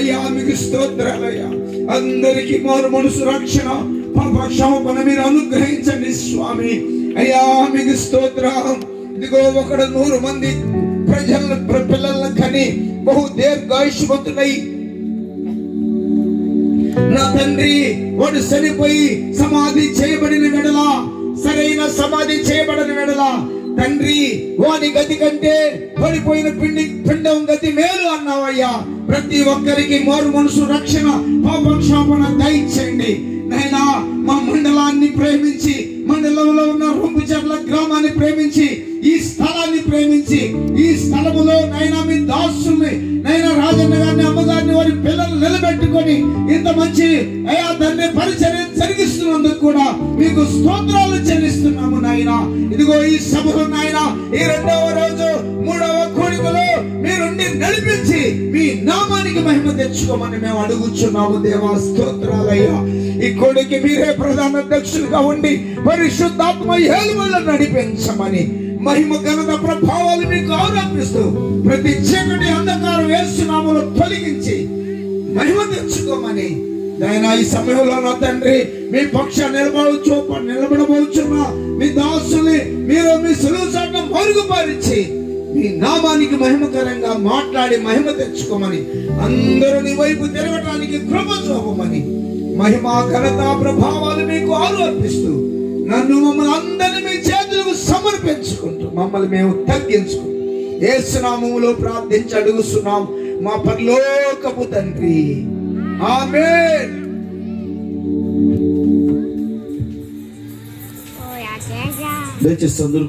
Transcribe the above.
అయ్యా మీకు స్తోత్రాలయ్యా. అందరికీ మారు మనసు రక్షణ పాప క్షమాపణ మీరు అనుగ్రహించండి స్వామి. అయ్యా మీకు స్తోత్రం. ఇదిగో ఒకడు 100 మంది పిల్లలను కని బహు దీర్ఘాయుష్మంతుడై నా తండ్రి వాడు చనిపోయి సమాధి చేయబడిన వెడల, సరైన సమాధి చేయబడిన వెడల తండ్రి వాని గతి కంటే పడిపోయిన పిండం గతి మేలు అన్నావయ్యా. ప్రతి ఒక్కరికి మారు మనసు రక్షణ పాప క్షమాపణ దయచేయండి నైనా. మా మండలాన్ని ప్రేమించి, మండలంలో ఉన్న రొంపుచెర్ల గ్రామాన్ని ప్రేమించి, ఈ స్థలాన్ని ప్రేమించి, ఈ స్థలములో నైనా మీ దాసుల్ని నైనా రాజన్న గారిని, అమ్మగారిని, వారి పిల్లలు నిలబెట్టుకొని ఇంత మంచి అయా దాన్ని పరిచర్య జరిగిస్తున్నందుకు కూడా మీకు స్తోత్రాలు చెల్లిస్తున్నాము నాయనా. ఇదిగో ఈ సభలో నాయనా ఈ 2వ రోజు 3వ కూడికలో మీరుండి నడిపించి మీ నామానికి మహిమ తెచ్చుకోమని మేము అడుగుచున్నాము దేవా. స్తోత్రాలయ్యా. ఈ కోడికి మీరే ప్రధాన అధ్యక్షులుగా ఉండి పరిశుద్ధాత్మ ఏలుబడులను నడిపించమని మహిమ ఘనత ప్రభావాలు మీకు ఆరోపిస్తూ ప్రతి చీకటి అంధకారం యేసు నామములో తొలగించి మహిమ తెచ్చుకోమని నాయనా ఈ సమయంలో నా తండ్రి మీ పక్ష నిలబడబోచున్న మీ దాసుని మీరు మీ సులువు చాటును మరుగుపరిచి మీ నామానికి మహిమకరంగా మాట్లాడి మహిమ తెచ్చుకోమని, అందరూ నీ వైపు తిరగటానికి కృప చూపమని మహిమ ఘనత ప్రభావాలు మీకు ఆరోపిస్తూ నన్ను మమ్మల్ని అందరినీ మీ చేతులకు సమర్పించుకుంటూ మమ్మల్ని మేము తగ్గించుకుంటూ యేసు నామములో ప్రార్థించి అడుగుతున్నాం మా పరలోకపు తండ్రి. ఆమేన్. దయచేసి అందరూ